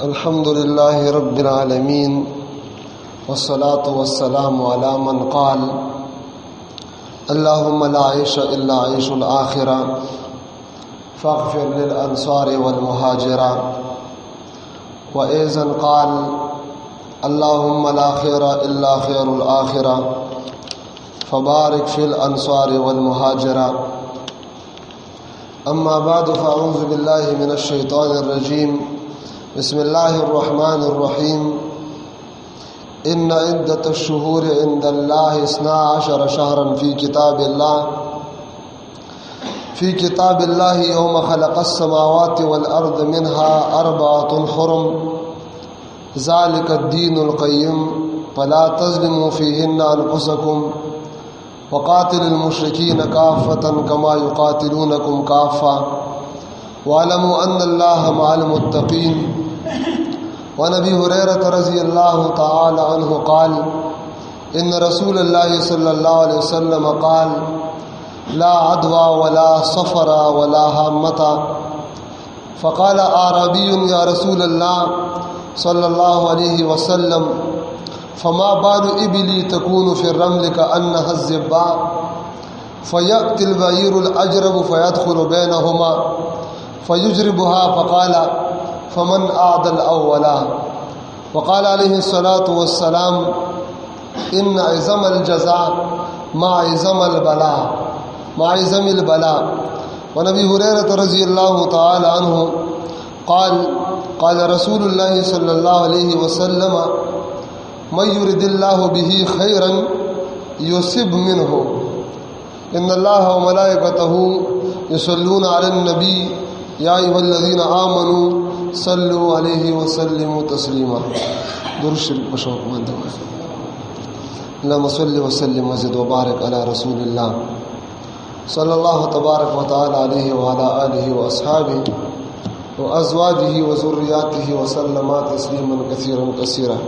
अल्हम्दुलिल्लाहि रब्बिल आलमीन वस्सलातु वस्सलामु अला मन क़ाल अल्लाहुम्मा ला ऐशा इल्ला ऐशुल आखिरा फ़ग़फ़िर लिल अंसारि वल मुहाजिरा व ऐज़न क़ाल अल्लाहुम्मा ला खैरा इल्ला खैरुल आखिरा फ़बारिक फ़िल अंसारि वल मुहाजिरा अम्मा बादु फ़अऊज़ु बिल्लाहि मिनश शैतानिर रजीम बिस्मिल्लाहिर रहमानिर रहीम इन्ना इद्दतश शुहूरि इंदल्लाहि इस्ना अशरा शहरन फ़ी किताबिल्लाहि यौम ख़लक़स समावाति वल अर्द मिन्हा अर्बअतुन हुरुम ज़ालिकद्दीनुल क़य्यिम फ़ला तज़लिमू फ़ीहिन्ना अनफ़ुसकुम वक़ातिलुल मुश्रिकीन काफ़्फ़तन कमा युक़ातिलूनकुम काफ़्फ़ा वअलमू अन्नल्लाहा मअल मुत्तक़ीन व नबी हुरैरह रज़ियल्लाहु तआला अन्हु क़ाल इन्न रसूलल्लाहि सल्लल्लाहु अलैहि वसल्लम क़ाल ला अदवा वला सफ़रा वला हामता फ़क़ाल आरबियुन या रसूलल्लाह सल्लल्लाहु अलैहि वसल्लम फ़मा बालु इबिली तकूनु फ़िर रमल कअन्नहा ज़िब्बा फ़यअतिल बईरुल अजरब फ़यदख़ुलु बैनहुमा फ़युजरिबुहा फ़क़ाल फ़मन आदल अव्वला वक़ाल अलैहिस्सलातु वस्सलाम इन्न इज़मल जज़ा माइज़मिल बला व नबी हुरैरह रज़ियल्लाहु तआला अन्हु क़ाल क़ाल रसूलुल्लाहि सल्लल्लाहु अलैहि वसल्लम मन युरिदिल्लाहु बिही खैरन युसिब मिन्हु इन्नल्लाहा व मलाइकतहु युसल्लूना अलन नबी या अय्युहल्लज़ीना आमनू सल्लु अलैहि व सल्लिमू तस्लीमा। दुरूद शरीफ शौक़ मंद अल्लाहुम्मा सल्लि व सल्लिम वज़िद व बारिक अला रसूलिल्लाह सल्लल्लाहु तबारक व तआला अलैहि व अला आलिहि व अस्हाबिहि व अज़वाजिहि व ज़ुर्रिय्यातिहि व सल्लमा तस्लीमन कसीरन कसीरा।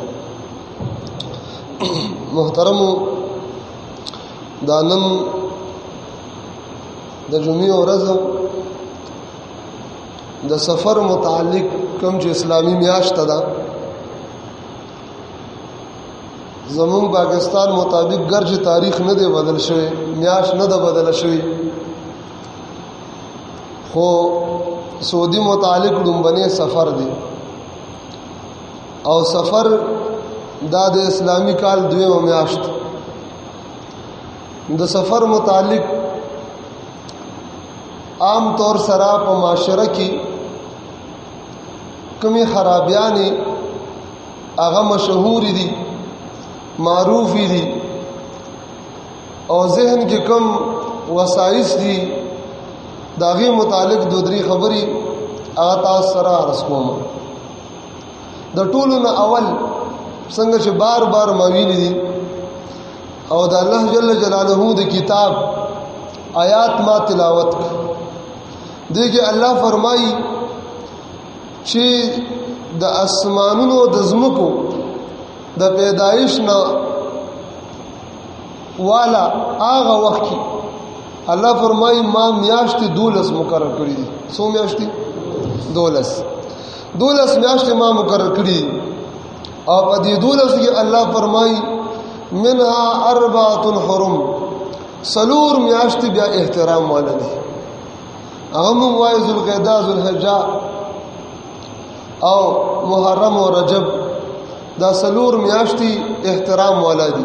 मोहतरम दानन द जुमी औरज़ द सफ़र मुतालिक कम जो इस्लामी म्याश्त दा ज़मून पाकिस्तान मुताबिक गर्ज तारीख न दे बदल शवे म्याश न द बदल शवी हो सऊदी मुतालिक डुम्बने सफ़र दे और सफ़र दाद इस्लामी काल दुए म्याश्त द सफ़र मुतालिक आम तौर सरा प माशरा की कमी खराबियानी आगा मशहूरी दी मारूफी दी और जहन के कम वसाइस दी दागी मुतालिक दोदरी खबरी आगा सरा रस्कोमा द टूल न अवल संग से बार बार मवीली दी और द अल्लाह जल्ल जलालहू द किताब आयात मा तिलावत देखिए अल्लाह फरमाई ची द आसमानुनो द ज़मको द पैदाइश न वाला आगा वक्त की अल्लाह फरमाई माँ म्याश्ती दूलस मुकर्रर करी दी सो म्याश्ती दूलस म्याश्ती माँ मुकर्रर करी और पदी दूलस की अल्लाह फरमाई मिनहा अर्बातुन हुरुम सलूर म्याश्ती ब्या एहतराम वाला दी अहम वाय ज़ुल्क़अदा ज़ुल्हिज्जा और मुहर्रम और रजब दा सलूर म्याश्ती एहतराम वाला दी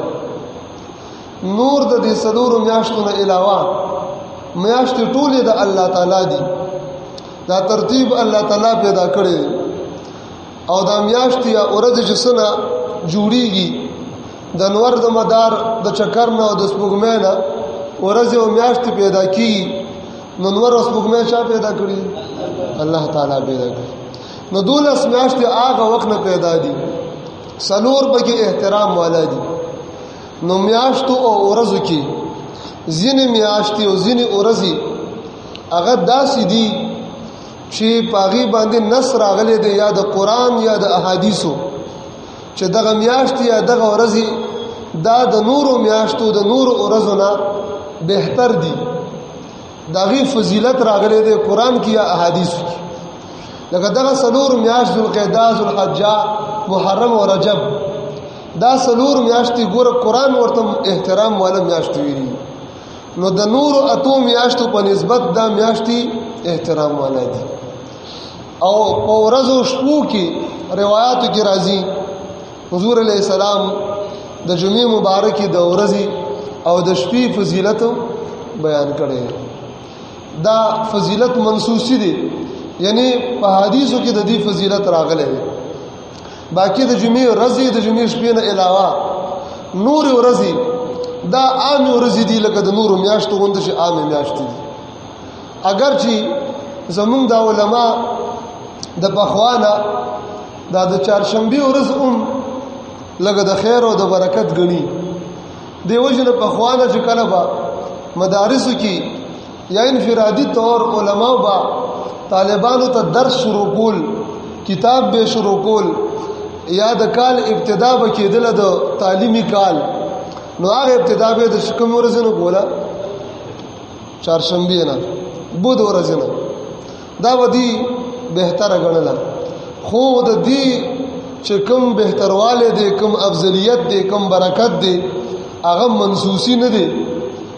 नूर द दी सलूर म्याश्तों न अलावा म्याश्ती टूले द अल्लाह ताला दी दा तरतीब अल्लाह ताला पैदा करे और दा म्याश्ती या उरज जिसना जुड़ीगी दनवर द मदार द चक्कर न और द स्पुगमै न उरज व म्याश्ती पैदा की ननवर स्पुगमै शा पैदा करी अल्लाह ताला पैदा करी न दूलस म्याश्ती आगा वक्त न पैदा दी सलूर बकी एहतराम वाला दी न म्याश्तु और उरज़ की जिन म्याश्ती और जिन उरज़ी अगर दासी दी ची पागी बांधे नस रागले दे या द कुरान या द अहादीसो चे दगा म्याश्ती या दगा उरज़ी दा द नूर म्याश्तु द नूर उरज़ो ना बेहतर दी दागी फजीलत रागले दे कुरान की या अहादीस की لکه دغه څلور میاشت ذوالقعده، ذوالحجه، محرم او رجب، دا څلور میاشتې ګوره قرآن ورته احترام والا میاشتې ویلي، نو د نورو اتو میاشتو په نسبت دا میاشتې احترام والا دي. او په ورځو شپو کې روایاتو کې راځي حضور علیه السلام د جمعې مبارکې د ورځې او د شپې فضیلت بیان کړي. دا فضیلت منسوسی دي، یعنی په حدیثو کې د دې فضیلت راغلی دی. باقی د جمعې ورځې د جمعې شپې نه علاوه نور ورځې دا عام ورځې دي، لکه د نورو میاشتو غوندې چې عام میاشتې دي. اگر چې زمونږ د علما د پخوانه دا د چهارشنبې ورځ لکه د خیر او د برکت ګڼي، دی وجه نه پخوانه چې کله به مدارسو کې یا انفرادي طور علماء با طالبانو ته درس شروع کول، کتاب به شروع کول، یا د کال ابتدا به کېدله د تعلیمي کال، نو هغه ابتدا به د کوم ورځې نه کوله؟ چهارشنبې نه، بود ورځې نه. دا به دې بهتره ګڼله. خو د دې چې کوم بهتروالی دی، کوم افضلیت دی، کوم برکت دی، هغه منسوسی نه دی،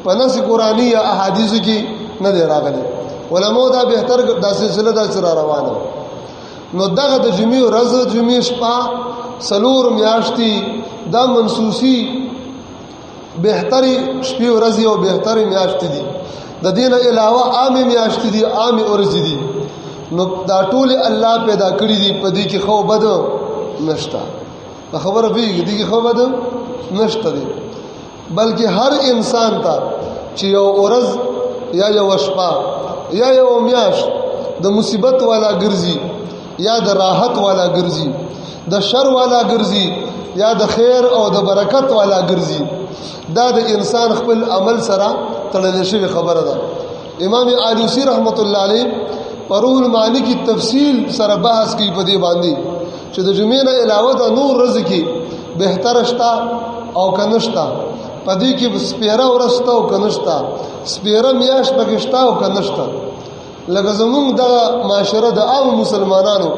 په نص قرآني یا احادیثو کې نه دی راغلی. علماء دا بهتر دا سلسله دا سره روانه. نو دغه د جمعې ورځ، جمعې شپه، څلور میاشتې دا منسوسی بهتري شپې ورځې او بهتري میاشتې دي. د دې نه علاوه عامې میاشتې دي، عامې ورځې دي. نو دا ټول الله پیدا کړی دي، په دې کې خو بد نشته. په خبره پیږي دې کې خو بد نشته دي، بلکې هر انسان ته چې یو ورځ یا یو شپه یا یو میاشت د مصیبت والا ګرځي، یا د راحت والا ګرځي، د شر والا ګرځي، یا د خیر او د برکت والا ګرځي، دا د انسان خپل عمل سره تړلې شوی خبره ده. امام آلوسی رحمت الله علیه په روح المعانی کی تفصیل سره بحث کوي په دې باندې چې د جمعې نه علاوه د نور ورځې کې بهتر شته او کنشته، په دې کې سپیره ورځ شته او کنشته، سپیره میاشت پکې شته او کنشته. لکه زمونږ دغه معاشره د عام مسلمانانو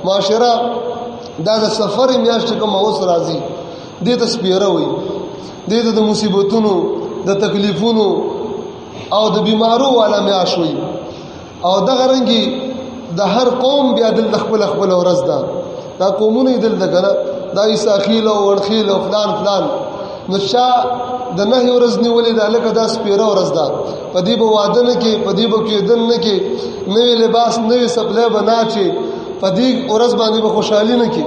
معاشره دا د سفر میاشت کوم اوس راځي، دې ته سپیره وي، دې ته د مصیبتونو، د تکلیفونو او د بیمارو والا میاشت وي. او دغه رنګي د هر قوم بیا دل خپل خپل ورځ ده. دا قومونه دل ده کنه، دا عیساخیل او ورخیل او فلان فلان. نو شا د نه ورځ نیولې ده، لکه دا سپیره ورځ ده، په دې به واده نه کې، په دې به کېدن نه کې، نوې لباس نوې سپلې به نه اچي، په دې ورځ باندې به خوشحالي نه کې،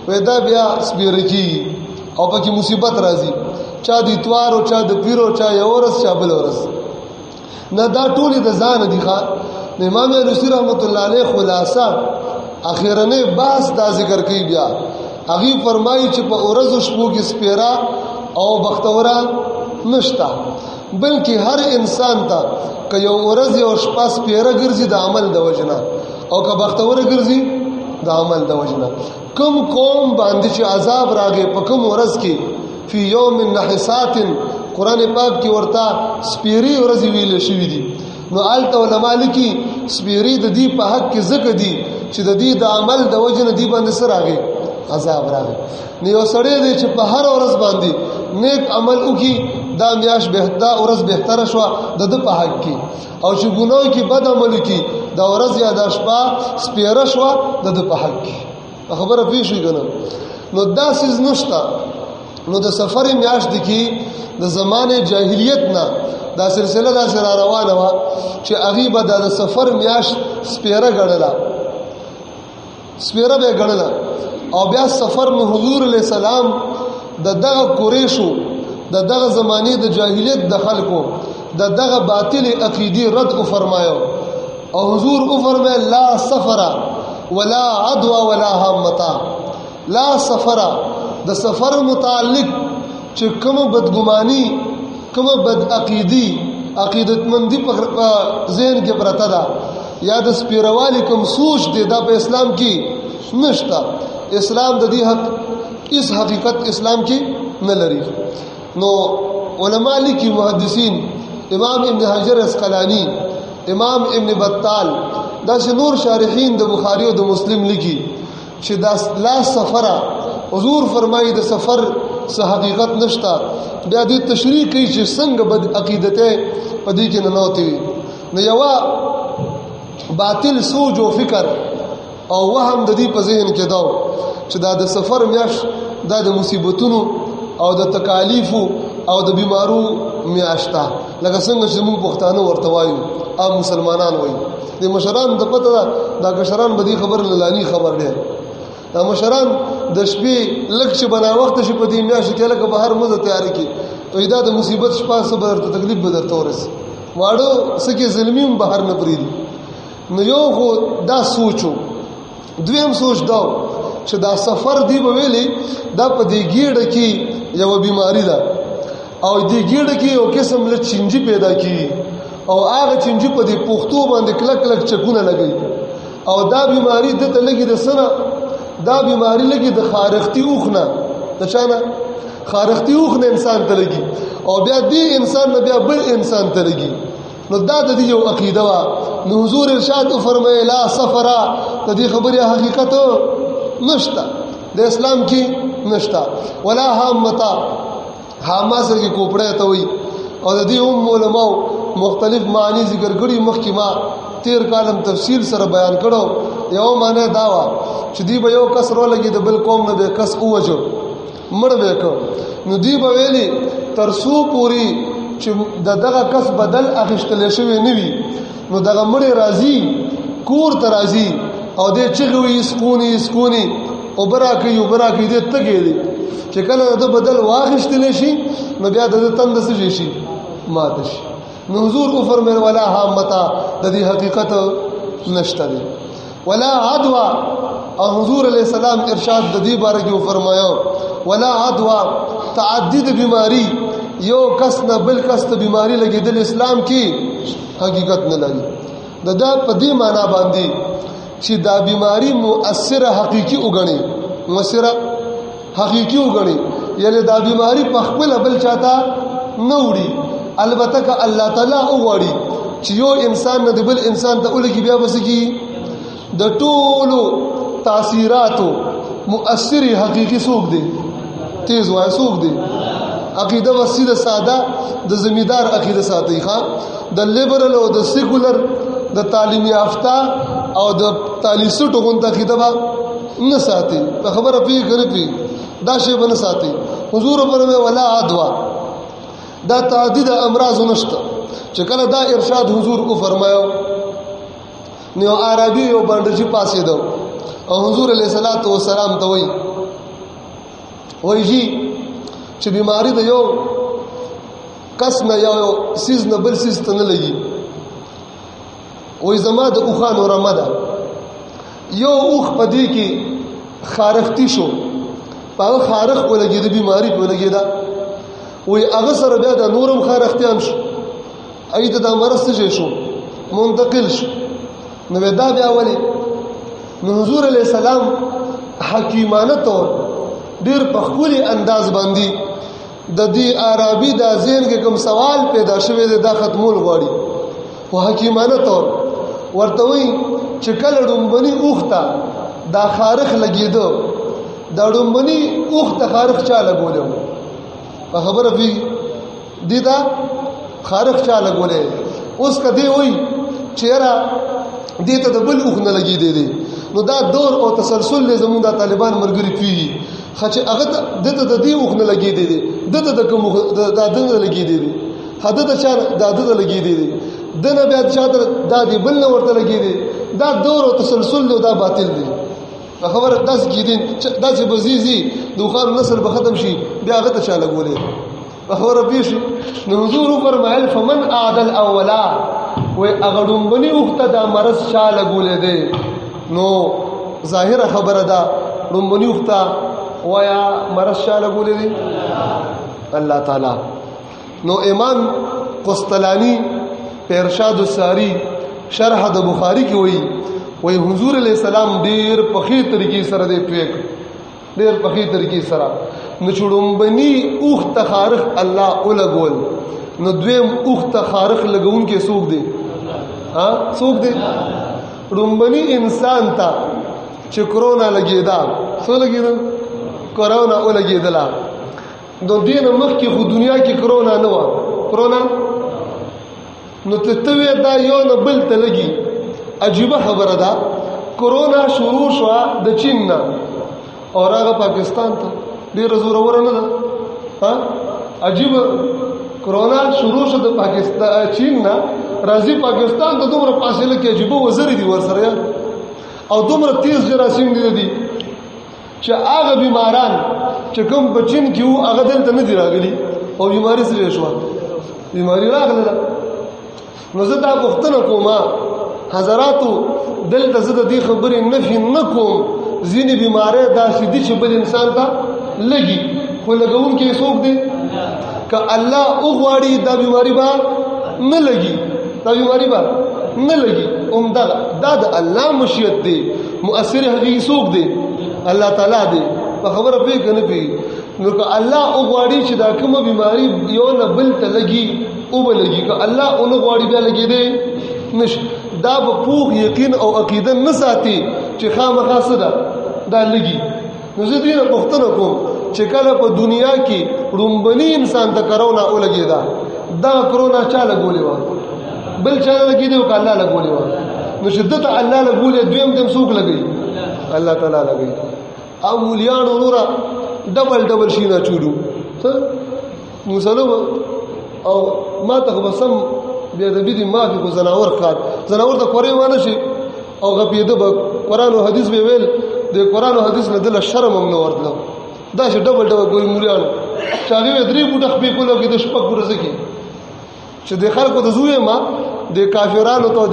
وای دا بیا سپیره کېږي او پکې مصیبت راځي. چا د اتوار او چا د پیر او چا یو ورځ چا بل ورځ. نه دا ټولې د ځان دي. ښه امام علوسی رحمت الله علیه خلاصه اخیرنه باس دا ذکر کوي. بیا هغه فرمایي چې په ورځو شپو کې سپیره او بختوره نشته، بلکې هر انسان ته که یو ورځ او شپه سپیره ګرځي د عمل د وجنه، او که بختوره ګرځي د عمل د وجنه. کوم قوم باندې چې عذاب راغی په کوم ورځ کې، فی یوم نحسات، قرآن پاک کې ورته سپیری ورځ ویل شوی دي. نو آلته علماء لیکي سپیری د دې په حق کې ذکر دي چې د دې د عمل د وجنه دی باندې سره راغی عذاب راغی. نو یو سړی دی چې په هر ورځ باندې نیک عمل وکي، دا میاش بهتره ورځ بهتره شو د د په حق کې، او چې ګناه کې بد عمل وکي دا ورځ یا د شپه سپیره شو د د په حق کې. خبره پوه شئ کنه؟ نو دا سیز نشته. نو د سفر میاشت کې د زمانه جاهلیت نه دا سلسله دا سره روانه و چې هغه به د سفر میاشت سپیره ګڼله، سپیره به ګڼله. او بیا سفر نو حضور علیہ السلام د دغه قریشو د دغه زمانه د جاهلیت د خلکو د دغه باطل عقیدی رد کو فرمایو، او حضور کو فرمای لا سفر ولا عدوى ولا همتا. لا سفر د سفر متعلق چې کوم بدګمانی، کوم بد عقیدی، عقیدتمندی په ذهن کې پرته ده، یا د سپیروالی کوم سوچ دی، دا په اسلام کې نشته. اسلام د دې حق اس حقیقت اسلام کې نه لري. نو علماء لیکي، محدثین، امام ابن حجر اسقلانی، امام ابن بطال، دا چې نور شارحین د بخاری او د مسلم لیکي چې دا لا سفره حضور فرمایي د سفر څه حقیقت نشتا. بیا دې تشریح کوي چې څنګه بد عقیدته پدې کې نه نوتی وي. نو یو باطل سوچ او فکر او وهم د دې په ذهن کې دا چې دا د سفر میاش دا د مصیبتونو او د تکالیفو او د بیمارو میاشتا لکه څنګه چې موږ پښتانه ورته وایو عام مسلمانان وایي. د مشران د پته دا کشران به دې خبر لانی خبر دی. دا مشران د شپې لږ چې بنا وخت شي په دې میاشت کې لکه بهر مزه تیار کی ته دا د مصیبت شپه صبر ته تکلیف به درته ورسي واړو سکه ظلمیم بهر نه پریدي. نو یو خو دا سوچو دویم سوچ دا چې دا سفر دی به ویلي دا په دې ګیړه کې یو بیماری ده او دې ګیړه کې یو قسم له چنجي پیدا کی او هغه چنجي په دې پښتو باندې کلک کلک چکونه لګي او دا بیماری د تلګي د سره دا بیماری لګي د خارختی اوخ نه د چانه خارختی اوخ نه انسان ته لګي او بیا دې انسان نه بیا بل انسان ته لګي. نو دا د دې یو عقیده وا. نو حضور ارشاد فرمایي لا سفرا د دې خبره حقیقت نشتا د اسلام کې نشتا ولا حامتا حاما سره کې کوپړه ته وي او د دې علماء مختلف معنی ذکر کړي مخکې ما 13 کالم تفصیل سره بیان کړو. یو معنی دا وا چې دی به یو کس رو لګي د بل قوم نه به کس اوجو مړ وکړو نو دی به ویلي ترسو پوری چې دغه کس بدل اخیستل شوی نه وي نو دغه مړ راضي کور ته راضي او دې چغوي سکونی او براکي دې تګي دي چې کله د بدل واخیستل شي نو بیا د تند څه شي ماته شي. نو حضور کو فرمایل ولا حامتا د دې حقیقت نشته دي ولا عدوا. او حضور علیہ السلام ارشاد د دې باره کې فرمایو ولا عدوا تعدد بیماری یو کس نه بل کس ته بیماری لګیدل اسلام کې حقیقت نه لري. دا په دې معنا باندې چې دا بیماری مؤثره حقيقي وګڼي مؤثره حقيقي وګڼي یعنی دا بیماری په خپل بل چاته نه وړي. البته که الله تعالی وغواړي چې یو انسان نه بل انسان ته ولګي بیا بس کی د ټولو تاثیراتو مؤثر حقيقي سوق دي تیز وای سوق دي. عقیده وسیده ساده د زمیدار عقیده ساتي ښا د لیبرل او د سیکولر د تعلیم یافته او د تالیسټو غونډه عقیده با نه ساتي په خبره پیږي دا شی بنه ساتي. حضور فرمایي ولا عدوا دا تعدید امراض نشته چې کله دا ارشاد حضور کو فرمایو نو عربي او باندې پاسې دو او حضور علیه الصلاۃ والسلام ته وایي چې بیماری د یو کس نه یو سیز نه بل سیز ته نه لګي. وای زما د اوخانو رمده یو اوخ پدې کې خارختی شو په خارخ ولګي د بیماری په لګي دا وای هغه سره بیا د نورم خارختیان شو اېد د مرض څه شو منتقل شو. نو دا بیا ولې نو حضور علیہ السلام حکیمانه طور ډیر په خپل انداز باندې د دې عربي د ذهن کې کوم سوال پیدا شوی دی دا ختمول غواړي او حکیمانه طور ورته وي چې کله ډومبني اوخته دا خارخ لګیدو دا ډومبني اوخته خارخ چا لګولو په خبره پی دي دا خارخ چا لګولې اوس کدی وي چیرې دې ته د بل اوخ نه لګی دی. نو دا دور او تسلسل زموږ د طالبان مرګري پیږي خچ هغه دته د دې اوخ نه لګی دی دته د کوم د دغه لګی دی حدد چا د دغه لګی دی دنه بیا چاته د دې بل نه ورته لګی دی. دا دور او تسلسل دا باطل دی. خبره داس کیدین داسې بزیزي دوخان نسل به ختم شي بیا هغه ته چا لګولې خبره پیښ. نو حضور فرمایل فمن اعدل اولا و اغړم بني وخته دا مرض چا لګولې دی. نو ظاهره خبره ده ډومبني وخته ویا مرض چا لګولې دی الله تعالی. نو امام قسطلانی په ارشاد الساری شرح د بخاری کې وایي حضور علیہ السلام ډیر په خې طریقې سره دی پیک ډیر په خې طریقې سره نو چړمبني اوخ تخارخ الله اولګول نو دویم اوخ تخارخ لګون کې سوق دی ها سوق دی رومبني انسان ته چې کرونا لګیدا څو لګیدا کرونا ولګیدلا د دین مخکې خو دنیا کې کرونا نه و کرونا نو ته دا یو نه بل ته لګي عجیب خبره ده کرونا شروع شو د چین نه او هغه پاکستان ته ډیر زور ورنه ده ها عجیب کرونا شروع شو د پاکستان چین نه راځي پاکستان ته دومره فاصله کې عجیب وزر دي ورسره او دومره تیز جراثیم دي چې هغه بیماران چې کوم بچین کې وو هغه دلته نه دی راغلي او بیماری سره شو بیماری راغله نو زه دا پوښتنه کوم حضراتو دلته زه د دې خبرې نفي نه کوم ځینې بیماری داسې دي چې بل انسان ته لګي خو لګون کې څوک دی که الله وغواړي دا بیماری به نه لګي دا بیماری به نه لګي دا د الله مشیت دی مؤثر هغه څوک دی الله تعالی دی په خبره پی کنه پی نو که الله وغواړي چې دا کومه بیماری یو نه بل ته لګي او به لګي که الله اون غواړي بیا لګي دی نش دا په پوخ یقین او عقیده نه ساتي چې خامخا صدا دا لګي نو زه دې پوښتنه کوم چې کله په دنیا کې رومبني انسان ته کرونا ولګي دا کرونا چا لګولې و بل چا لګي دی او الله لګولې و نو شدت الله لګولې دویم دم څوک لګي الله تعالی لګي او مولیانو نورا ډبل شینا چولو مسلم او ما ته بسم بیا د بيدي مافي کو زناور کار زناور ته کورې وانه شي او غبيده به قران او حديث به ویل د قران او حديث نه دل شرم هم نه ورتلو دا چې ډبل ګوري مولیانو چاغي درې بوټه خپې کولو کې د شپږ ورځې کې چې د خلکو د زوی ما د کافرانو ته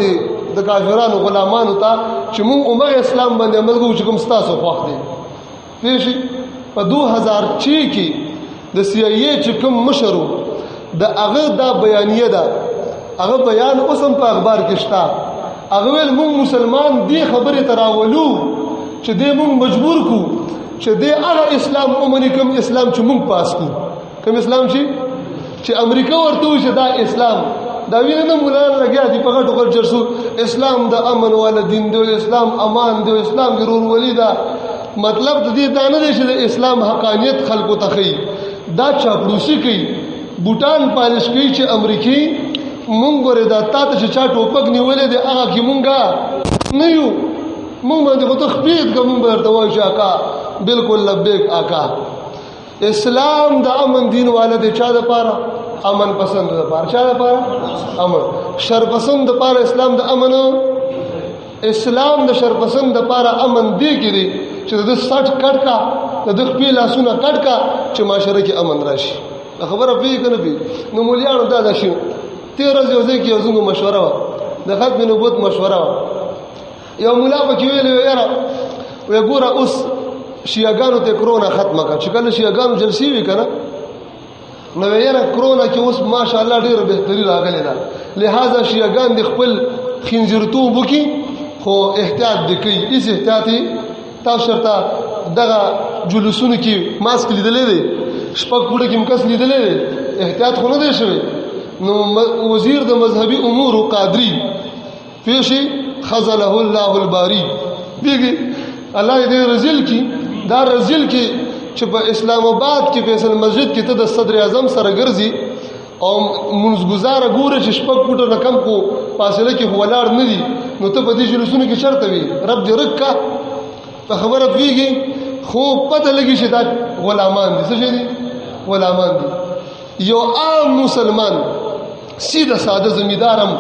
د کافرانو غلامانو ته چې موږ امه اسلام باندې عمل کوو چې کوم ستاسو خوښ دي پیشي په 2006 کې د سی ای ای چې کوم مشرو د هغه دا بیانیه ده هغه بیان اوسم په اخبار کې شته هغه ول موږ مسلمان دی خبره تراولو چې دې موږ مجبور کو چې دې هغه اسلام اومني کوم اسلام چې موږ پاس کو کوم اسلام چې امریکا ورته چې دا اسلام دا وینه نه مولانا لګیا دي په غټو غټ جرسو اسلام د امن ول دین دی اسلام امان دی اسلام ضرور ولی دا مطلب د دې دا نه دی چې د اسلام حقانیت خلکو ته خي دا چاپلوسي کوي بوتان پالش کوي چې امریکای مونږ ګوره دا تاسو چې چا ټوپک نیولې دی هغه کې مونږه نه یو مونږ باندې خو تخفیف کوم برته وای چې آقا بالکل لبیک آقا اسلام د امن دین والده چا د پاره امن پسند د پاره چا د پاره امن شر پسند د پاره اسلام د امن اسلام د شر پسند د پاره امن دی کې دی چې د 60 کټکا د خپل لاسونه کټکا چې معاشره کې امن راشي خبره پی کنه پی نو مولیانو دا شي 13 ورځې کې یو زموږ مشوره و د ختم نبوت مشوره و یو مولا په کې ویل یاره وی ګوره اوس شیعاګانو ته کرونا ختمه کړه چې کله شیعاګانو جلسې وی کنه نو یاره کرونا کې اوس ماشاءالله ډیره بهتري راغلی ده لہذا شیعاګان د خپل خنزیرتوب وکي خو احتیاط دې کوي هیڅ احتیاطي تاسو شرطه دغه جلوسونو کې ماسک لیدلې دي شپږ پوره کې مکس لیدلې دي احتیاط خو نه دی شوی نو وزیر د مذهبي امور قادری پیشي خزله الله الباری دیږي الله دې رزل کی دا رزل کی چې په اسلام آباد کې فیصل مسجد کې ته د صدر اعظم سره ګرځي او منځګزار ګوره چې شپږ پټه رقم کو فاصله کې ولاړ نه دي نو ته په دې جلوسونو کې شرط وي رب دې رکا په خبره پیږي خو پته لګي چې دا غلامان دي څه دي غلامان دي یو عام مسلمان سیده ساده زمیدارم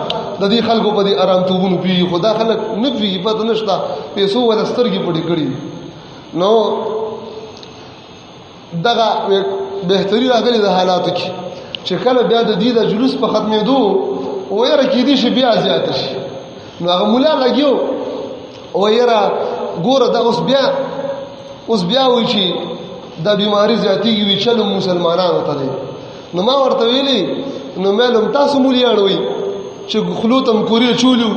د دې خلکو په دې آرام توبونو پیږي خدا خلک نه پیږي پته نشته پیسو ول سترګې پټې کړي نو دغه بهتري راغلي د حالاتو کې چې کله بیا د دې د جلوس په ختمېدو وایره کې دي چې بیا زیات شي نو هغه مولا لګیو وایره ګوره دا اوس بیا وی چې دا بیماری زیاتیږي وی چلو مسلمانانو ته دي نو ما ورته ویلي نو معلوم تاسو مولیان وي چې خلوتم کوری چولیو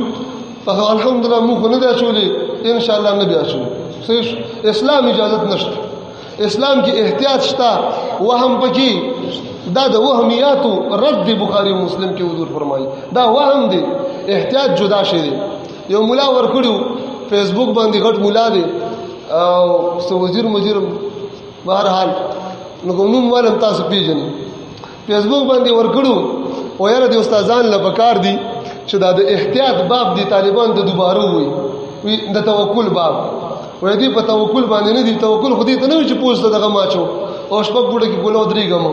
په الحمدلله موږ نه دا چولي ان شاء الله نه بیا چولي اسلام اجازه نشته اسلام کې احتیاط شته وهم پکې دا د وهمیاتو رد بخاری مسلم کې حضور فرمایي دا وهم دی احتیاط جدا شي دی یو مولا ورکړو فیسبوک باندې غټ مولا دی او سو وزیر مجیر بهر حال نو کوم ولم تاسو پیژنئ فیسبوک باندې ورکړو او یاره د استادان لپاره دي چې دا د احتیاط باب دي طالبان د دوباره وي د توکل باب وې دي په توکل باندې نه دي توکل خو دې ته نه چې پوسټ دغه ماچو او شپږ بوډه کې ګولو درېګم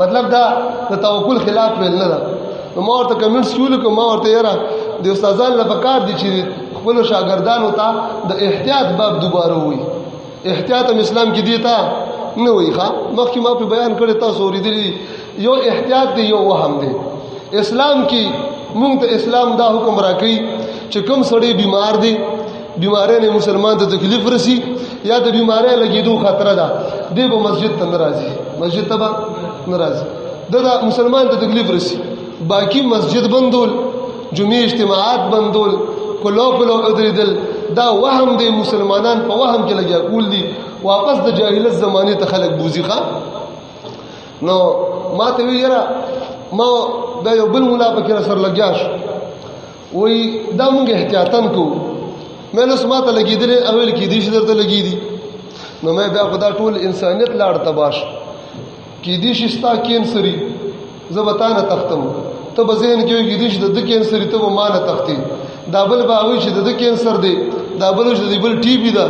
مطلب دا د توکل خلاف ویل نه ده نو ما ورته کمنټس کول کوم ما ورته یاره د استادان لپاره دي چې خپل شاګردانو ته د احتیاط باب دوباره وي احتیاط اسلام کې دی تا نه وي ښا مخکې ما په بیان کړی تاسو اوریدلی یو احتیاط دی یو وهم دی اسلام کې مونږ ته اسلام دا حکم راکړي چې کوم سړی بیمار دی بیماری نه مسلمان ته تکلیف رسی یا د بیماری لګیدو خطر ده دی به مسجد ته ناراضي مسجد ته ناراضي دا مسلمان ته تکلیف رسی باقی مسجد بندول جمعې اجتماعات بندول کلو ادریدل دا وهم دی مسلمانان په وهم کې لګیا کول دي واپس د جاهلیت زمانه ته خلک بوزي ښا نو ما ته ویرا ما دا یو بل مولا پکې سره لګیا شو وای دا موږ احتیاطاً کو مې نو سماته لګیدل اول کې دې شدرته لګی دي نو مې بیا خدا ټول انسانيت لاړ تباش کې دې شستا کینسري زبطانه تختم ته بزین کې دې شد د کینسري ته مانه تختی دا بل باوي چې د کینسر دی دا بل چې بل ټي بي ده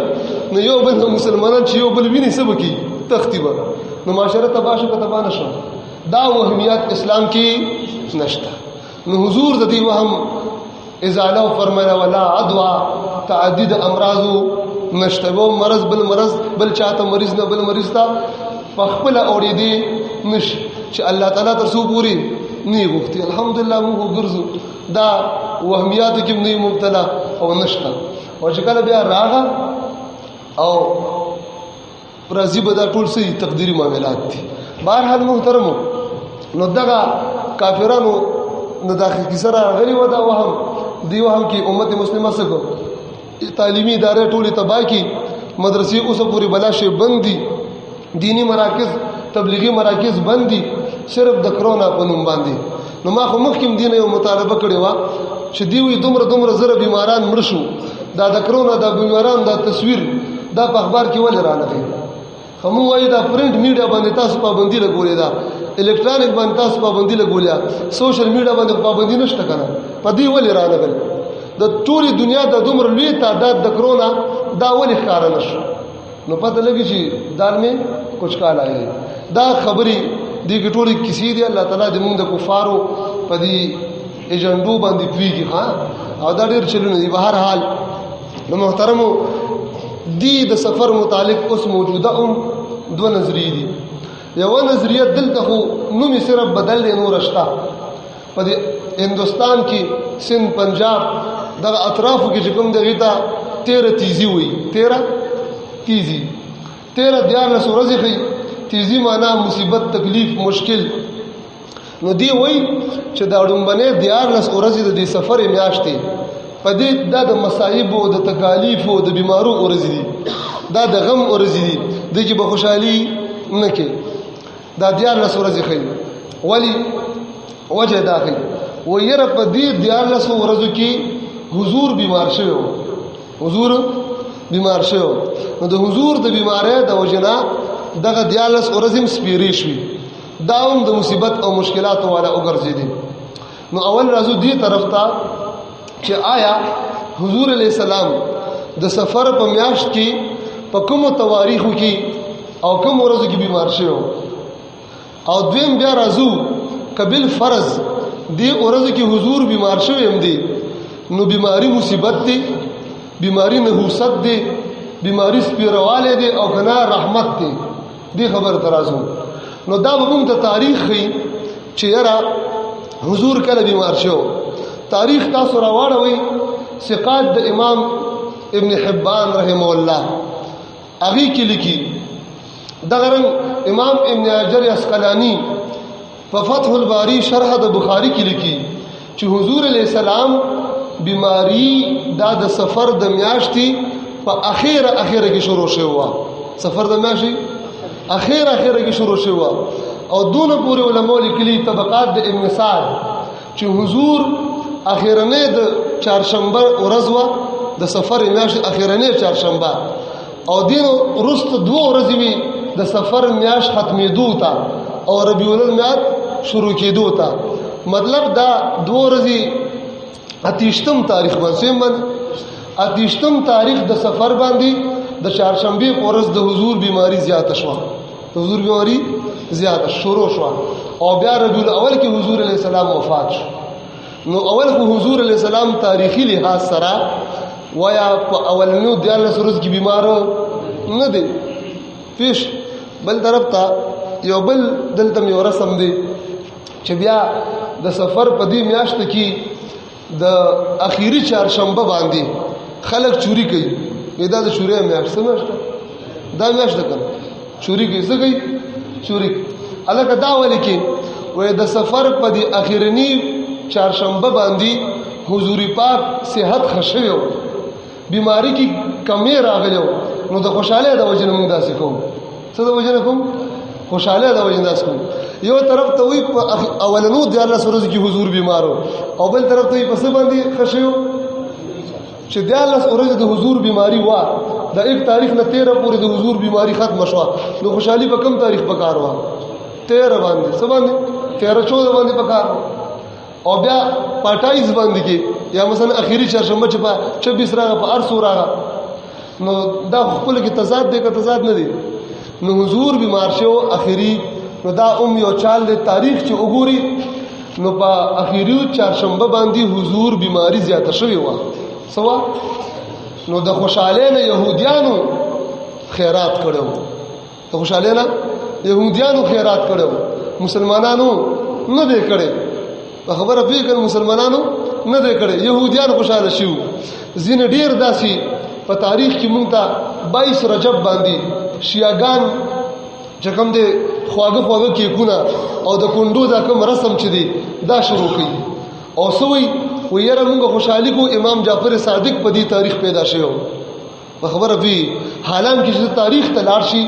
نو یو بل مسلمانان چې یو بل ویني سبا کی تختی به نو معاشره تباشه ته تبانه شو دا وهمیات اسلام کې نشته نو حضور د دې وهم ازاله فرمایله ولا عدوا تعدد امراض نشته مرض بل چاته مریض نه بل مریض تا خپل اوریدي نش چې الله تعالی تاسو پوری نه غوښتي الحمدلله موږ ګرځو دا وهمیاتو کې نه مبتلا او نشته او چې کله بیا راغه او پرځي به دا ټول سي تقديري معاملات دي بهرحال محترمو نو دغه کافرانو نه داخل کی سره غري ودا وهم دی وهم کې امت مسلمه سره تعلیمي ادارې ټولې تباہ کی مدرسې اوسه پوری بلا شي بندي دینی مراکز تبلیغی مراکز بندي صرف د کرونا په نوم باندې نو ما خو مخکې دینه یو مطالبه کړې و چې دی وی دومره زره بیماران مړ شو دا د کرونا د بیماران د تصویر دا په اخبار کې ولې رانغی خمو وای دا پرنٹ میډیا باندې تاسو پابندي لګولې دا الکترونیک باندې تاسو پابندي لګولې سوشل میډیا باندې پابندي نشته کنه پدې ولې رانغل د ټولي دنیا د دومره لوی تعداد د کرونا دا ولې ښکار نشو نو پته لګی چې دال میں کچھ کال آئے دا خبري دی ټولي کسی دی الله تعالی د موږ د کفارو په دې ایجنډو باندې پیږي ها او دا ډېر چلونه دي بهر حال نو محترمو دی د سفر متعلق اوس موجوده دو نظریې دي یو نظریه دلته خو نومي صرف بدل نور شتا په هندستان کې سند پنجاب دغه اطرافو کې کوم دغه تا 13 تیزی وي 13 تیزی 13 دیار ورځې خي تیزی معنا مصیبت تکلیف مشکل نو دی وای چې دا ډومبنه دیار ورځې د سفر میاشتې پدې دا د مصايب او د تکالیف او د بیمارو ورځې دي دا د غم ورځې دي د کې به خوشحالي نه کې دا دیار ورځې خي ولی وجه داخل و یره په دې دیار ورځو کې حضور بیمار شوی حضور بیمار شوی نو د حضور د بیماری د وجنا دغه دیالس ورځم سپیری شوی داوم د مصیبت او مشکلات والا وګرځیدي نو اول راځو دې طرف ته چې آیا حضور علیہ السلام د سفر په میاشت کې په کومو تواریخو کې او کوم ورځو کې بیمار شوی او دویم بیا راځو قبل فرض دی ورځو کې حضور بیمار شوی هم دی نو بیماری مصیبت دی بیماری نحوست دی بیماری سپیرواله دی او کنا رحمت دی دی خبر ترازو نو دا به موږ ته تاریخ خي چې یاره حضور کله بیمار شو تاریخ تاسو راوړوي ثقات د امام ابن حبان رحمه الله اغي کې لیکي دغه امام ابن حجر عسقلانی په فتح الباری شرح د بخاری کې لیکي چې حضور علیہ السلام بیماری دا د سفر د میاشتې په اخیره کې شروع شوه سفر د میاشتې اخیره کې شروع شوه او دونه پورې علماء لیکلي طبقات د ابن سعد چې حضور اخیرنه د چهارشنبه ورځ وه د سفر میاشت اخیرنۍ چهارشنبه او دین وروسته 2 ورځې وي د سفر میاشت ختمېدو ته او ربیع الاول میاشت شروع کېدو ته مطلب دا 2 ورځې 28 تاریخ باندې 28 تاریخ د سفر باندې د چهارشنبه په ورځ د حضور بیماری زیاته شوه حضور بیماری زیاته شروع شوه او بیا ربیع الاول کې حضور علیه السلام وفات شو نو اول خو حضور علیه السلام تاریخي لحاظ سره ویا په اولنیو 14 ورځ کې بیمارو نه دی پیش بل طرف ته یو بل دلته یو رسم دی چې بیا د سفر په دې میاشت کې د اخیری چهارشنبه باندې خلک چوری کوي دا د چوري میاشت سمشته دا میاشت ده چوری کوي څه کوي چوری الکه دا ولې کې وې د سفر په دې اخیرنی چهارشنبه باندې حضور پاک صحت خشوي بیماری کی کمی راغلو نو د خوشاله د وجنه موږ داسې کوم څه د وجنه کوم خوشاله د وجنه داسې کوم یو طرف ته وي اولنو د الله سره کې حضور بیمارو او بل طرف ته په څه باندې خشوي چې د الله سره د حضور بیماری وا د 1 تاریخ نه 13 پورې د حضور بیماری ختم شوه نو خوشحالي په کم تاریخ پکار وا 13 باندې څه باندې 13 14 باندې پکار او بیا 28 باندې کې یا مثلا اخیری چهارشنبه چې په 26 راغه په ارسو راغه نو دا خپل کې تضاد دی که تضاد نه دی نو حضور بیمار شو اخیری نو دا یو چال د تاریخ چې وګوري نو په اخیری چهارشنبه باندې حضور بیماری زیاته شوی و سوا نو د خوشاله نه يهوديانو خیرات کړو د خوشاله نه يهوديانو خیرات کړو مسلمانانو نه دې کړي په خبره فکر مسلمانانو نه دې کړي يهوديان خوشاله شو زین ډیر داسي په تاریخ کې مونږ ته 22 رجب باندې شیعاګان چې کوم دې خواږه کېکونه او د کندو دا کوم رسم چې دی دا شروع کړي او سوي ویره مونږ خوشحالي کو امام جعفر صادق په دې تاریخ پیدا شوی په خبره وی حالانکه چې تاریخ تلار شي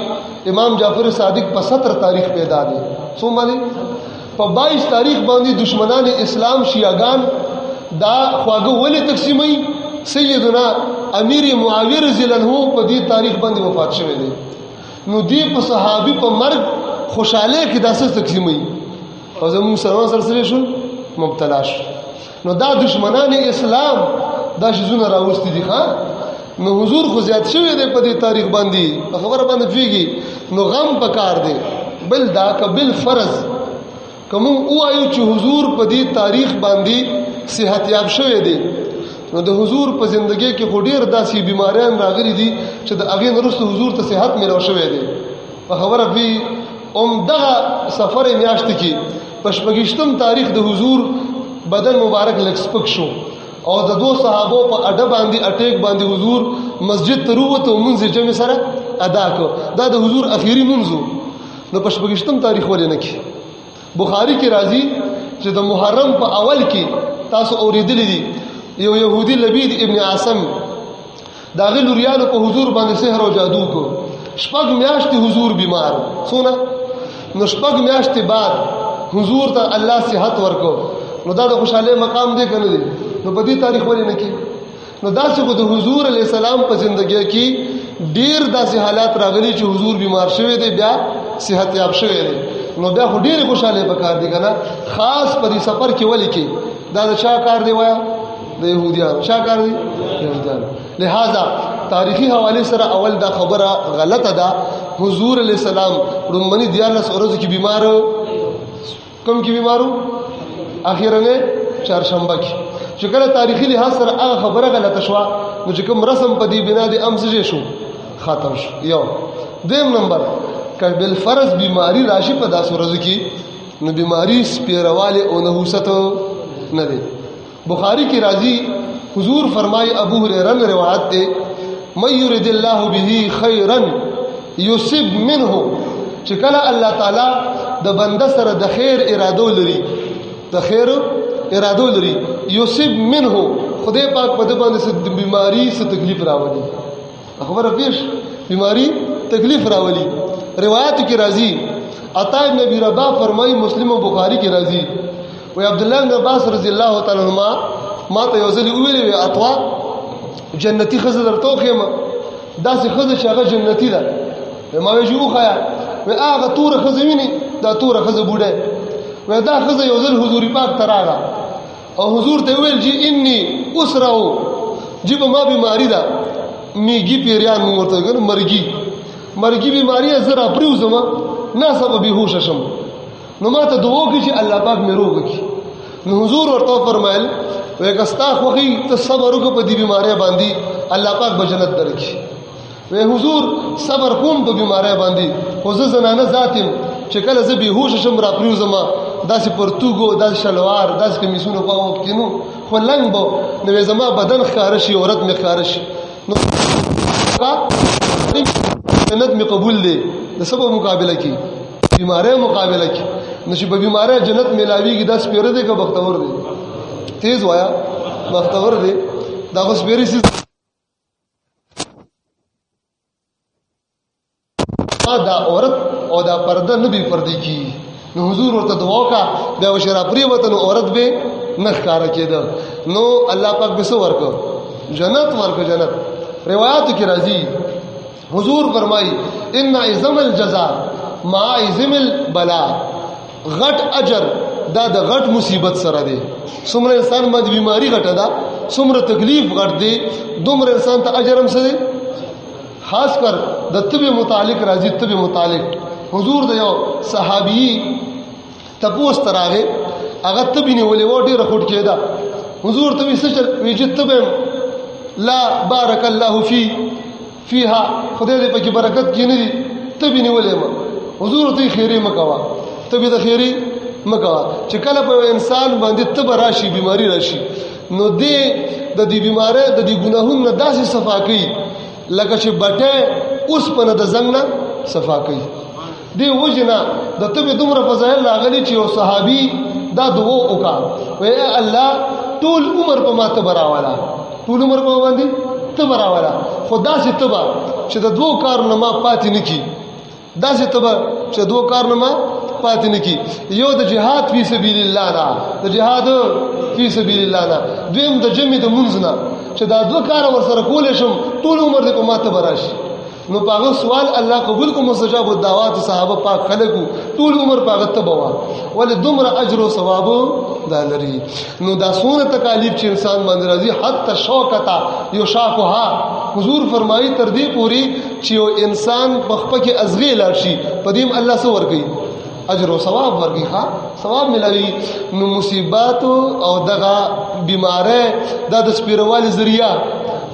امام جعفر صادق په 17 تاریخ پیدا دي څو معنی په 22 تاریخ باندې دشمنان اسلام شیعاګان دا خواږه ولې تقسیمي سیدنا امیر معاویه رضی الله عنه په دې تاریخ باندې وفات شوی دی نو دی په صحابي په مرګ خوشاله کې داسې تقسیمي او زموږ سره شو مبتلا شو نو دا دشمنان اسلام دا شزونه راوستي دي ښا نو حضور خو زیات شوی دی په دې تاریخ باندې خبره باندې فيږي نو غم پکار دی بل دا قبل فرض کوم او ایو چې حضور په دې تاریخ باندې صحت یاب شوی دی نو د حضور په ژوندۍ کې خډیر داسې بیماریان راغلي دي چې د اغه نرسته حضور ته صحت ملو شوی دی په خبره وی دغه سفر میاشت کې پښپګشتم تاریخ د حضور بدن مبارک لکسپک شو او د 2 صحابو په اډه باندې اٹیک باندې حضور مسجد ته وروته او منځ جمع سره ادا کو دا د حضور اخیری منځو نو پښپګشتم تاریخ ولې نه کی بخاری کې راځي چې د محرم په اول کې تاسو اوریدلې دي یو يهودي لبید ابن عاصم دا غلوریانو په حضور باندې سحر او جادو کو شپږ میاشتې حضور بیمار سونه نو شپږ میاشتې بعد حضور ته الله صحت ورکو نو دا د خوشاله مقام دی کنه دی نو په دې تاریخ ولې نه کی نو دا چې د حضور علی السلام په ژوندۍ کې ډیر داسې حالات راغلي چې حضور بیمار شوی دی بیا صحت یاب شوی دی نو بیا خو ډیر خوشاله پکار دی کنه خاص په دې سفر کې ولې کې دا د چا کار دی وایا د يهوديانو چا کار دی يهوديانو لہذا تاریخي حواله سره اول دا خبره غلطه ده حضور علی السلام رومنی دیالس ورځ کې بیمار کم کې بیمارو اخیرنه چهارشنبه کې چې کله تاریخي لحاظ سره هغه خبره غلطه شو نو چې کوم رسم په دې بنا دي امسجه شو ختم شو یو دیم نمبر کبل فرض بیماری راشي په داسې ورځ کې نو بیماری سپیرواله او نحوست نه دي بخاری کی راضی حضور فرمائے ابو ہریرہ نے روایت دے من یرید اللہ به خیرا یصب منه چې کله الله تعالی د بنده سره د خیر اراده لري د خیر اراده لري یصب منه خدای پاک په دې باندې څه بیماری څه تکلیف راوړي خبره پیش بیماری تکلیف راوړي روایت کی راضی عطا ابن ابي رباح فرمائے مسلم و بخاری کی راضی و عبداللہ بن عباس رضی اللہ تعالی عنہما ما ته یو ځل ویلې وي اطوا جنتی خزه درته خېمه داسې خزه چې هغه جنتی ده ما وی جو خیا و هغه تور خزه ویني دا تور خزه بوډه و دا خزه یو ځل حضور پاک تراغه او حضور ته ویل جی انی اسرعو جی ما بیماری ده میږي پیریان مو ورته ګر مرګي بیماری زرا پریوزم نه سبب بیهوش شم نو ما ته دعا وکړي چې الله پاک مې روغ کړي نو حضور ورته فرمایل وای کستا خوخي ته صبر وکړه په دې بیماری باندې الله پاک به جنت درکړي وای حضور صبر کوم په بیماری باندې خو زه زنانه ذاتم چې کله زه بیهوش شم را پریوزم داسې پرتوګو داسې شلوار داسې کمیسونو په کینو خو لنګ بو نو زما بدن ښکار شي عورت مې ښکار شي نو جنت می قبول دی د سبب مقابله کی بیماری مقابله کی نشي په بیماری جنت ملاویږي د سپیره دی که بختور دی تیز وایا بختور دی دا خو سپیره سي دا عورت او دا پرده نه به پردي کی نو حضور ورته دعا کا دا وشرا پری وطن عورت به نه ښکارا کېده نو الله پاک به سو ورکو جنت ورکو جنت روایت کی راځي حضور فرمائی ان عظم الجزاء ما عظم البلاء غټ اجر دا د غټ مصیبت سره دی څومره انسان باندې بیماری غټه ده څومره تکلیف غټ دی دومره انسان ته اجر هم سره خاص کر د طب متعلق راځي طب متعلق حضور د یو صحابي تپوس تراغه هغه طب نیولې و ډیره خټ کېده حضور ته وی چې طب لا بارک الله فيها خدای دې پکې برکت کینې دي تبي نیولې ما حضور ته خیره مکوا تبي د خیره مکوا چې کله په انسان باندې تب راشي بیماری راشي نو دې د دې بیماری د دې ګناهونو داسې صفا کوي لکه چې بټه اوس په د زنګ نه صفا کوي دې وجنه د تبي دومره فضایل راغلي چې او صحابي دا دعا وکړه وای الله ټول عمر په ما ته براواله ټول عمر په باندې تبرا والا خدا سے تبا چې د دوه کارونه ما پاتې نکی دا سے تبا چې دوه کارونه ما پاتې نکی یو د جهاد فی سبیل الله نه د جهاد فی سبیل الله نه دویم د جمع د منځ نه چې دا دوه کار ور سره کول شم ټول عمر دې په ما ته براشي نو پاغه سوال الله قبول کو مستجاب الدعوات صحابه پاک خلقو ټول عمر پاغه تبوا ول دومره اجر او ثواب دا لري نو دا سونه تکالیف چې انسان باندې راځي حتی شوکتا یو شاکوها حضور فرمایي تر دې پوری چې یو انسان بخپکه ازغی لاشي پدیم الله سو ورګي اجر او ثواب ورګي ښا ثواب ملوي نو مصیبات او دغه بیماره د سپیروالي ذریعہ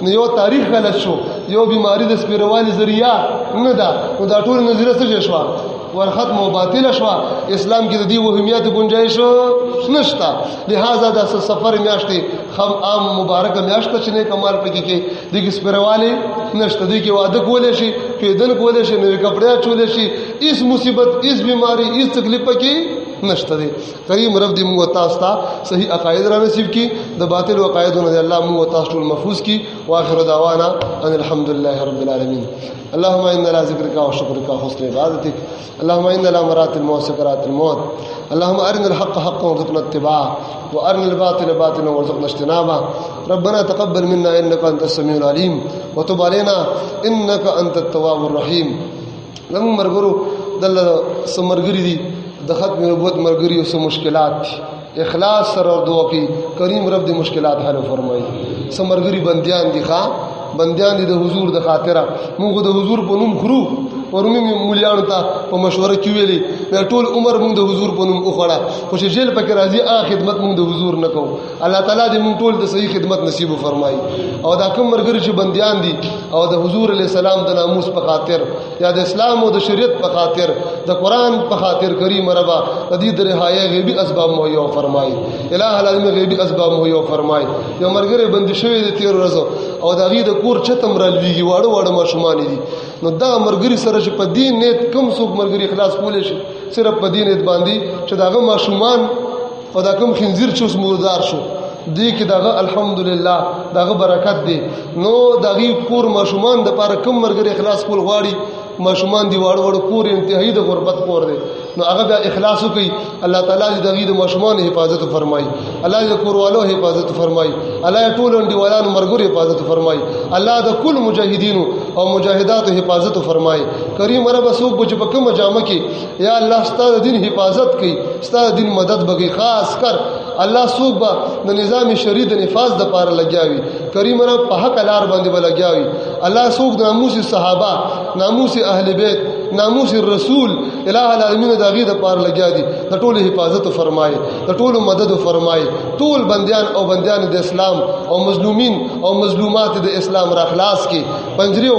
نو یو تاریخ غلط شو یو بیماری د سپیروالي ذریعہ نه دا نو دا ټول نظریه څه شوا ور ختم او باطل شوا اسلام کې د دې وهمیات گنجائش نشتا لہذا د سفر میاشتې خم عام مبارک میاشت چې نه کمال پکې کې د سپیروالي نشته دی کې واده کولې شي پیدل کولې شي نو کپڑے چولې شي اس مصیبت اس بیماری اس تکلیف کې نشته دی کریم رب دې موږ تاسو ته صحیح عقاید را نصیب کی د باطل او عقایدونو دې الله موږ تاسو ټول محفوظ کی واخر دعوانا ان الحمد لله رب العالمين اللهم انا على ذكرك وشكرك وحسن عبادتك اللهم انا على مرات الموت سكرات الموت اللهم ارنا الحق حقا وارزقنا اتباعه وارنا الباطل باطلا وارزقنا اجتنابه ربنا تقبل منا انك انت السميع العليم وتب علينا انك انت التواب الرحيم لم مرغرو دل سمرګری دي د ختم نبوت مرګري او مشکلات اخلاص سره دعا کوي کریم رب دې مشکلات حل فرمایي سمرګري بنديان دي ښا بنديان دي د حضور د خاطره موږ د حضور په نوم خرو ورمي مليانو ته په مشوره کې ویلي ټول عمر موږ د حضور په نوم اوخړه خو چې جیل پکې راځي خدمت موږ د حضور نه کوو الله تعالی دې موږ ټول د صحیح خدمت نصیب فرمایي او دا کوم مرګري چې بنديان دي او د حضور علی السلام د ناموس په خاطر یا د اسلام او د شریعت په خاطر د قران په خاطر کریم ربا د دې د رهایی غیبی اسباب مهیا فرمایي الہ العالمین غیبی اسباب مهیا فرمایي یو مرګري بندي شوی د 13 ورځې او دا غي د کور چتم رالویږي واړه واړه ماشومان دي نو دا مرګري سره چې په دین نیت کم څوک مرګري اخلاص کولې شي صرف په دین نیت باندې چې داغه ماشومان او دا کوم خنزیر چې مردار شو دی کې داغه الحمدلله داغه برکت دی نو داغي کور ماشومان د پاره کم مرګري اخلاص کول غواړي ماشومان دی واړه واړه کور انتهایی د غربت کور دی نو هغه بیا اخلاص وکړي الله تعالی دې د غید مشمون حفاظت فرمایي الله دې کوروالو حفاظت فرمایي الله ټول انډیوالانو مرګور حفاظت فرمایي الله د کل مجاهدینو او مجاهدات حفاظت فرمایي کریم رب سوق بچ په کوم جامه کې یا الله ستاسو دین حفاظت کوي ستاسو دین مدد بږي خاص کر الله سوق با د نظام شریعت نفاذ د پاره لګیاوي کریم رب په حق لار باندې لګیاوي الله سوق د ناموس صحابه ناموس اهل بیت ناموس الرسول الہ العالمین د غید پار لګیا دي د ټولو حفاظت فرمایي د ټولو مدد فرمایي ټول بندیان او بندیان د اسلام او مظلومین او مظلومات د اسلام را خلاص کی پنجریو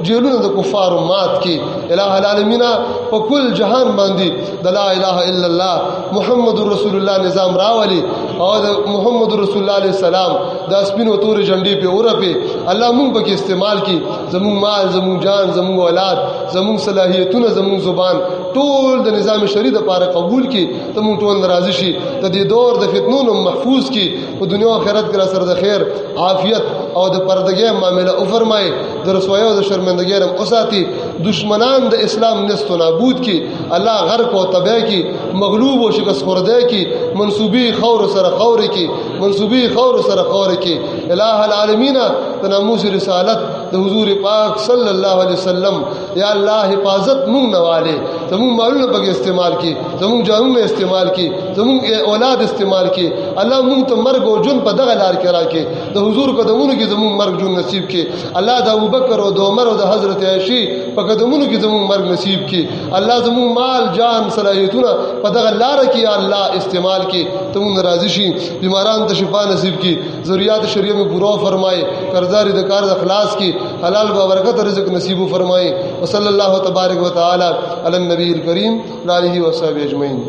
جیلونو د کفار مات کی الہ العالمین په کل جهان باندې د لا اله الا الله محمد رسول الله نظام راولي او د محمد رسول الله علیه السلام د سپینو تور جنډي په اوره په الله مونږ په استعمال کی زمون مال زمون جان زمون اولاد زمون صلاحیتونه زمون زبان ټول د نظام شریعت لپاره قبول کی ته مونږ ټول ناراضي شي د دې دور د فتنونو محفوظ کی په دنیا او آخرت کې سره د خیر عافیت او د پردګۍ معاملې او فرمای د رسوایی او د شرمندګۍ رم اوساتی دشمنان د اسلام نست نابود کی الله غرق او تباہ کی مغلوب او شکست خورده کی منسوبی خور سره خور کی منسوبی خور سره خور کی الہ العالمین د ناموس رسالت د حضور پاک صلی الله علیه وسلم یا الله حفاظت مونږ نواله زمون مالونه په استعمال کی زمون جانونه استعمال کی زمون اولاد استعمال کی الله مونږ ته مرګ او جون په دغه لار کې راکې د حضور قدمونو کې زمون مرګ جون نصیب کې الله د ابوبکر او د عمر او د حضرت عائشہ په قدمونو کې زمون مرګ نصیب کې الله زمون مال جان صلاحیتونه په دغه لار کې یا الله استعمال کې ته مونږ راضي شي بیماران ته شفا نصیب کې ضرورت شریعه میں پورا فرمائے قرضداری د کار د اخلاص کی حلال برکت رزق نصیب فرمائے وصلی اللہ تبارک و تعالی علی النبی الکریم علیہ وصحبہ اجمعین.